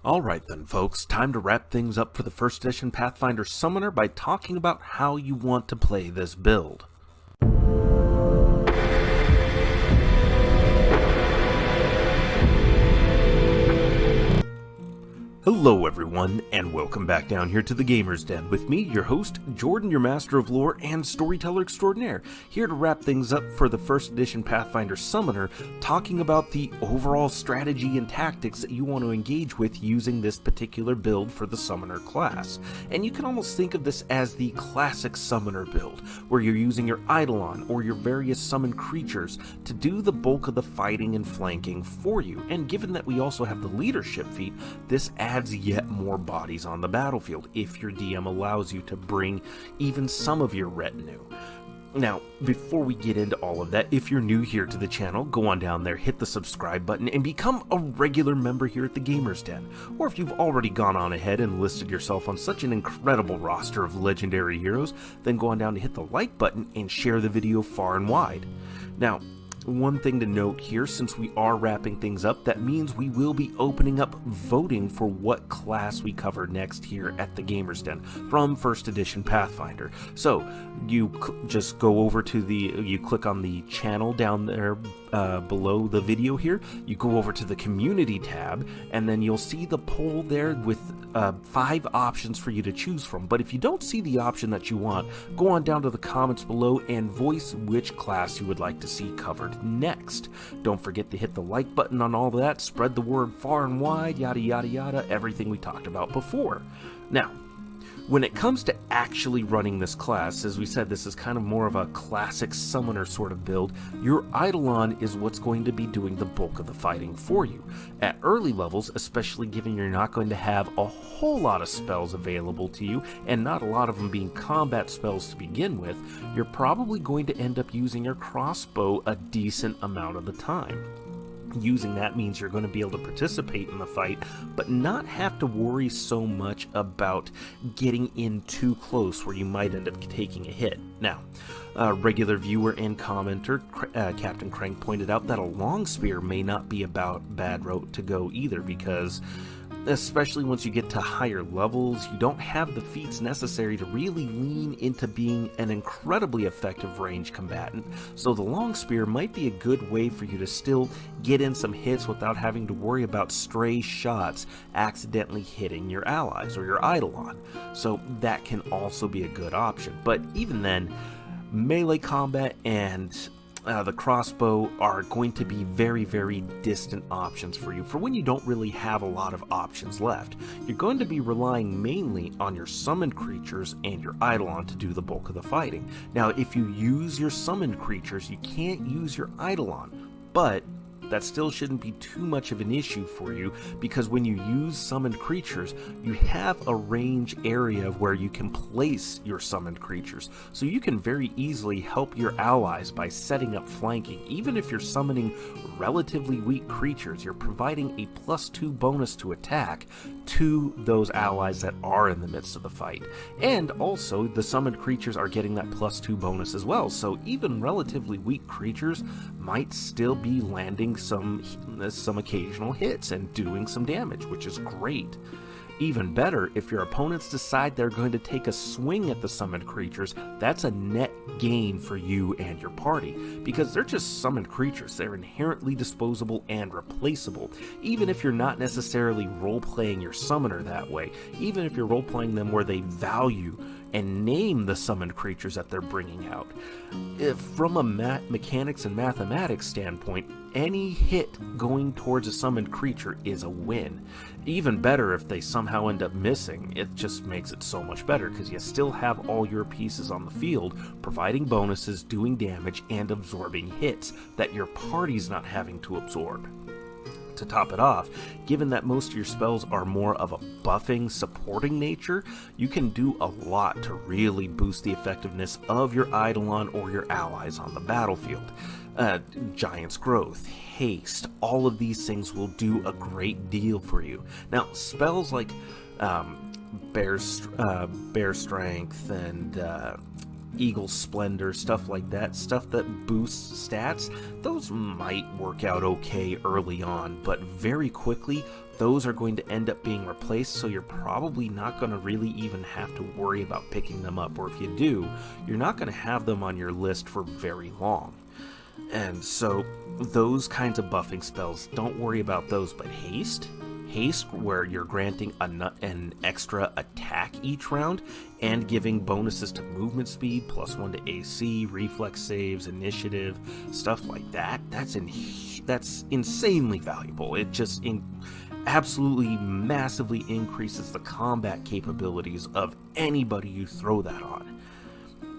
Alright then folks, time to wrap things up for the first edition Pathfinder Summoner by talking about how you want to play this build. Hello everyone, and welcome back down here to the Gamer's Den with me, your host, Jordan, your Master of Lore and Storyteller Extraordinaire, here to wrap things up for the first edition Pathfinder Summoner, talking about the overall strategy and tactics that you want to engage with using this particular build for the Summoner class. And you can almost think of this as the classic Summoner build, where you're using your Eidolon or your various summoned creatures to do the bulk of the fighting and flanking for you. And given that we also have the leadership feat, this adds yet more bodies on the battlefield if your DM allows you to bring even some of your retinue. Now, before we get into all of that, if you're new here to the channel, go on down there, hit the subscribe button, and become a regular member here at the Gamer's Den. Or if you've already gone on ahead and listed yourself on such an incredible roster of legendary heroes, then go on down to hit the like button and share the video far and wide. Now, one thing to note here, since we are wrapping things up, that means we will be opening up voting for what class we cover next here at the Gamer's Den from first edition Pathfinder. So you just go over to you click on the channel down there below the video here, you go over to the community tab, and then you'll see the poll there with 5 options for you to choose from. But if you don't see the option that you want, go on down to the comments below and voice which class you would like to see covered next. Don't forget to hit the like button on all of that, spread the word far and wide, yada yada yada, everything we talked about before. Now, when it comes to actually running this class, as we said, this is kind of more of a classic summoner sort of build. Your Eidolon is what's going to be doing the bulk of the fighting for you. At early levels, especially given you're not going to have a whole lot of spells available to you, and not a lot of them being combat spells to begin with, you're probably going to end up using your crossbow a decent amount of the time. Using that means you're going to be able to participate in the fight, but not have to worry so much about getting in too close where you might end up taking a hit. Now, regular viewer and commenter Captain Crank pointed out that a long spear may not be a bad route to go either, because especially once you get to higher levels, you don't have the feats necessary to really lean into being an incredibly effective ranged combatant, so the long spear might be a good way for you to still get in some hits without having to worry about stray shots accidentally hitting your allies or your Eidolon. So that can also be a good option. But even then, melee combat and the crossbow are going to be very, very distant options for you for when you don't really have a lot of options left. You're going to be relying mainly on your summoned creatures and your Eidolon to do the bulk of the fighting. Now, if you use your summoned creatures, you can't use your Eidolon, but that still shouldn't be too much of an issue for you, because when you use summoned creatures, you have a range area where you can place your summoned creatures, so you can very easily help your allies by setting up flanking. Even if you're summoning relatively weak creatures, you're providing a +2 bonus to attack to those allies that are in the midst of the fight. And also, the summoned creatures are getting that +2 bonus as well, so even relatively weak creatures might still be landing some occasional hits and doing some damage, which is great. Even better, if your opponents decide they're going to take a swing at the summoned creatures, that's a net gain for you and your party, because they're just summoned creatures. They're inherently disposable and replaceable. Even if you're not necessarily role-playing your summoner that way, even if you're role-playing them where they value and name the summoned creatures that they're bringing out. If from a mechanics and mathematics standpoint, any hit going towards a summoned creature is a win. Even better if they somehow end up missing, it just makes it so much better, because you still have all your pieces on the field, providing bonuses, doing damage, and absorbing hits that your party's not having to absorb. To top it off, given that most of your spells are more of a buffing, supporting nature, you can do a lot to really boost the effectiveness of your Eidolon or your allies on the battlefield. Giant's Growth, Haste, all of these things will do a great deal for you. Now, spells like Bear Strength and Eagle Splendor, stuff like that, stuff that boosts stats, those might work out okay early on, but very quickly those are going to end up being replaced, so you're probably not going to really even have to worry about picking them up, or if you do, you're not going to have them on your list for very long. And so those kinds of buffing spells, don't worry about those, but haste, where you're granting an extra attack each round and giving bonuses to movement speed, +1 to AC, reflex saves, initiative, stuff like that, that's insanely valuable. It just absolutely massively increases the combat capabilities of anybody you throw that on.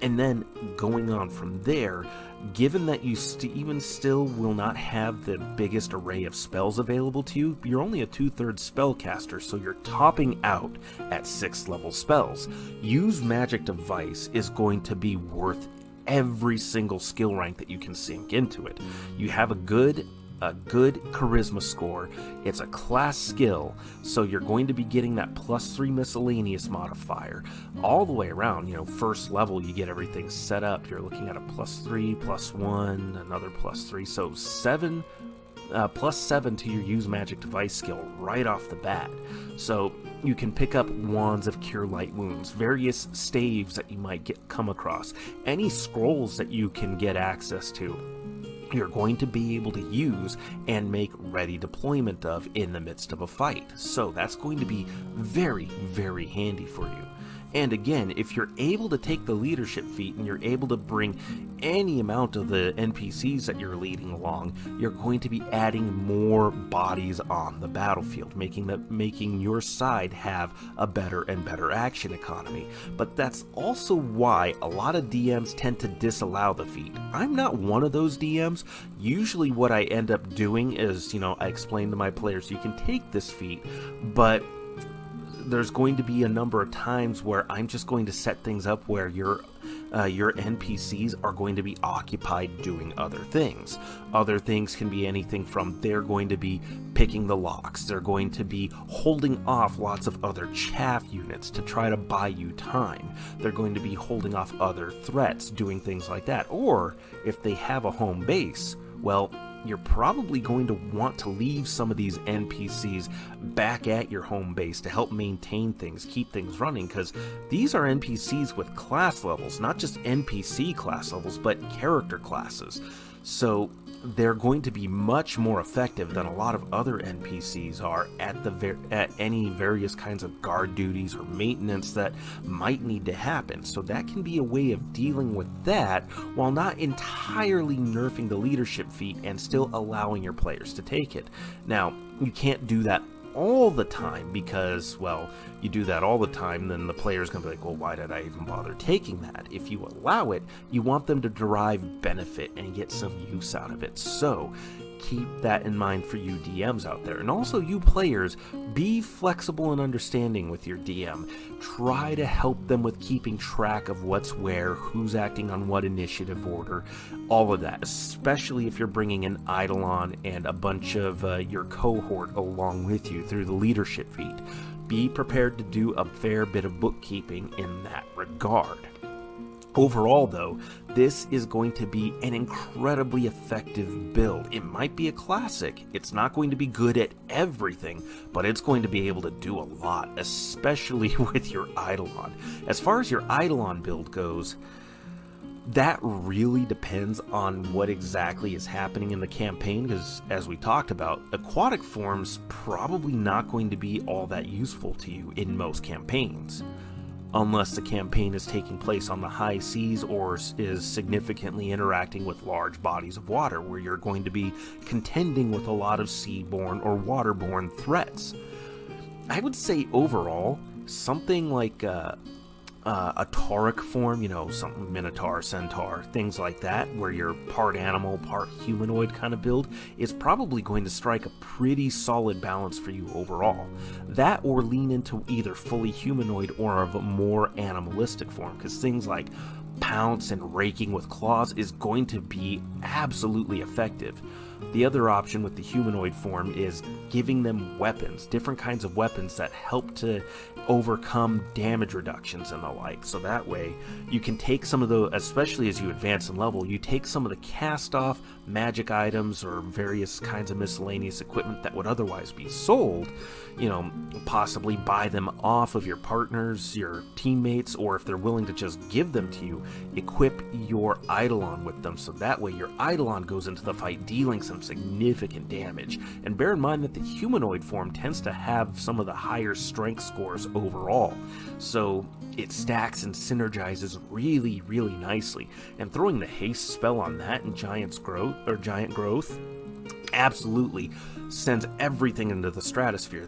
And then going on from there, given that you even still will not have the biggest array of spells available to you, you're only a 2/3 spellcaster, so you're topping out at 6th level spells. Use Magic Device is going to be worth every single skill rank that you can sink into it. You have a good charisma score. It's a class skill, so you're going to be getting that +3 miscellaneous modifier all the way around. First level you get everything set up. You're looking at a +3, +1, another +3, so +7 to your use Magic Device skill right off the bat. So you can pick up Wands of Cure Light Wounds, various staves that you might come across, any scrolls that you can get access to, you're going to be able to use and make ready deployment of in the midst of a fight. So that's going to be very, very handy for you. And again, if you're able to take the leadership feat and you're able to bring any amount of the NPCs that you're leading along, you're going to be adding more bodies on the battlefield, making your side have a better and better action economy. But that's also why a lot of DMs tend to disallow the feat. I'm not one of those DMs. Usually what I end up doing is, I explain to my players, you can take this feat, but there's going to be a number of times where I'm just going to set things up where your NPCs are going to be occupied doing other things. Other things can be anything from they're going to be picking the locks, they're going to be holding off lots of other chaff units to try to buy you time, they're going to be holding off other threats, doing things like that. Or if they have a home base, well, you're probably going to want to leave some of these NPCs back at your home base to help maintain things, keep things running, because these are NPCs with class levels, not just NPC class levels, but character classes. So they're going to be much more effective than a lot of other NPCs are at any various kinds of guard duties or maintenance that might need to happen. So that can be a way of dealing with that while not entirely nerfing the leadership feat and still allowing your players to take it. Now, you can't do that all the time, because, well, you do that all the time, then the player's gonna be like, well, why did I even bother taking that? If you allow it, you want them to derive benefit and get some use out of it. So keep that in mind for you DMs out there. And also you players, be flexible and understanding with your DM. Try to help them with keeping track of what's where, who's acting on what initiative order, all of that, especially if you're bringing an Eidolon and a bunch of your cohort along with you through the leadership feat. Be prepared to do a fair bit of bookkeeping in that regard. Overall, though, this is going to be an incredibly effective build. It might be a classic, it's not going to be good at everything, but it's going to be able to do a lot, especially with your Eidolon. As far as your Eidolon build goes, that really depends on what exactly is happening in the campaign, because as we talked about, aquatic form's probably not going to be all that useful to you in most campaigns. Unless the campaign is taking place on the high seas or is significantly interacting with large bodies of water, where you're going to be contending with a lot of seaborne or waterborne threats. I would say overall, something like a tauric form, something Minotaur, Centaur, things like that, where you're part animal, part humanoid kind of build, is probably going to strike a pretty solid balance for you overall. That, or lean into either fully humanoid or of a more animalistic form, because things like Pounce and Raking with Claws is going to be absolutely effective. The other option with the humanoid form is giving them weapons, different kinds of weapons that help to overcome damage reductions and the like. So that way you can take some of the, especially as you advance in level, you take some of the cast off magic items or various kinds of miscellaneous equipment that would otherwise be sold, you know, possibly buy them off of your partners, your teammates, or if they're willing to just give them to you, equip your Eidolon with them, so that way your Eidolon goes into the fight dealing some significant damage. And bear in mind that the humanoid form tends to have some of the higher strength scores overall, so it stacks and synergizes really, really nicely. And throwing the haste spell on that and giant growth absolutely sends everything into the stratosphere.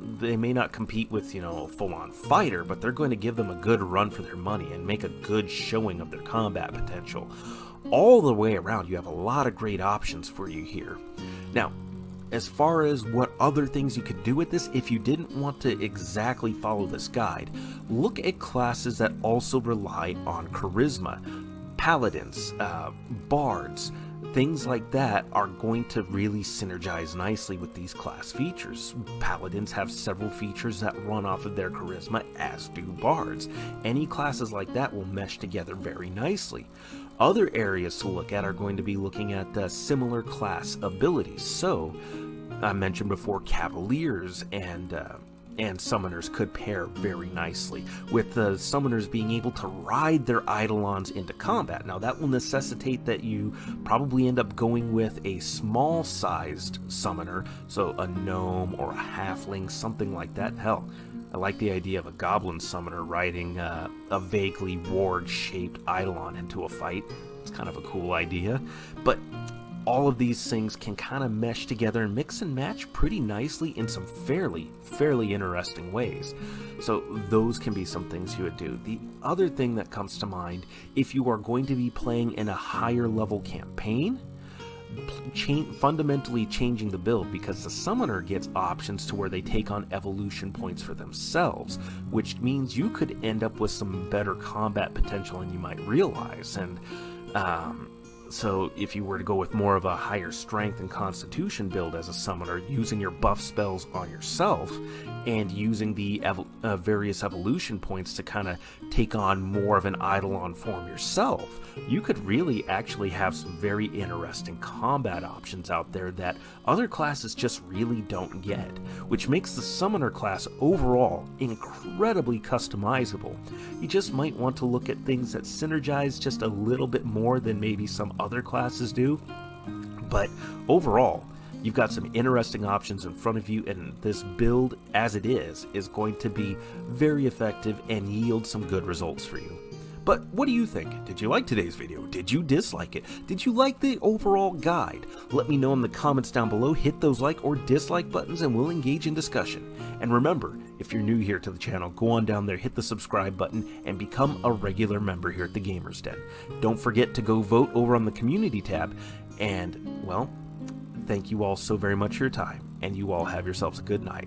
They may not compete with, you know, a full-on fighter, but they're going to give them a good run for their money and make a good showing of their combat potential. All the way around, you have a lot of great options for you here. Now, as far as what other things you could do with this, if you didn't want to exactly follow this guide, look at classes that also rely on charisma. Paladins, bards, things like that are going to really synergize nicely with these class features. Paladins have several features that run off of their charisma, as do bards. Any classes like that will mesh together very nicely. Other areas to look at are going to be looking at similar class abilities. So, I mentioned before, Cavaliers and Summoners could pair very nicely, with the Summoners being able to ride their Eidolons into combat. Now that will necessitate that you probably end up going with a small-sized Summoner, so a gnome or a halfling, something like that. Hell, I like the idea of a Goblin Summoner riding a vaguely ward-shaped Eidolon into a fight. It's kind of a cool idea, but all of these things can kind of mesh together and mix and match pretty nicely in some fairly interesting ways. So those can be some things you would do. The other thing that comes to mind, if you are going to be playing in a higher level campaign, fundamentally changing the build, because the Summoner gets options to where they take on evolution points for themselves, which means you could end up with some better combat potential than you might realize. And so if you were to go with more of a higher strength and constitution build as a Summoner, using your buff spells on yourself and using the various evolution points to kind of take on more of an Eidolon form yourself, you could really actually have some very interesting combat options out there that other classes just really don't get, which makes the Summoner class overall incredibly customizable. You just might want to look at things that synergize just a little bit more than maybe some other classes do, but overall, you've got some interesting options in front of you, and this build, as it is going to be very effective and yield some good results for you. But what do you think? Did you like today's video? Did you dislike it? Did you like the overall guide? Let me know in the comments down below. Hit those like or dislike buttons and we'll engage in discussion. And remember, if you're new here to the channel, go on down there, hit the subscribe button, and become a regular member here at the Gamers Den. Don't forget to go vote over on the community tab, and, well, thank you all so very much for your time, and you all have yourselves a good night.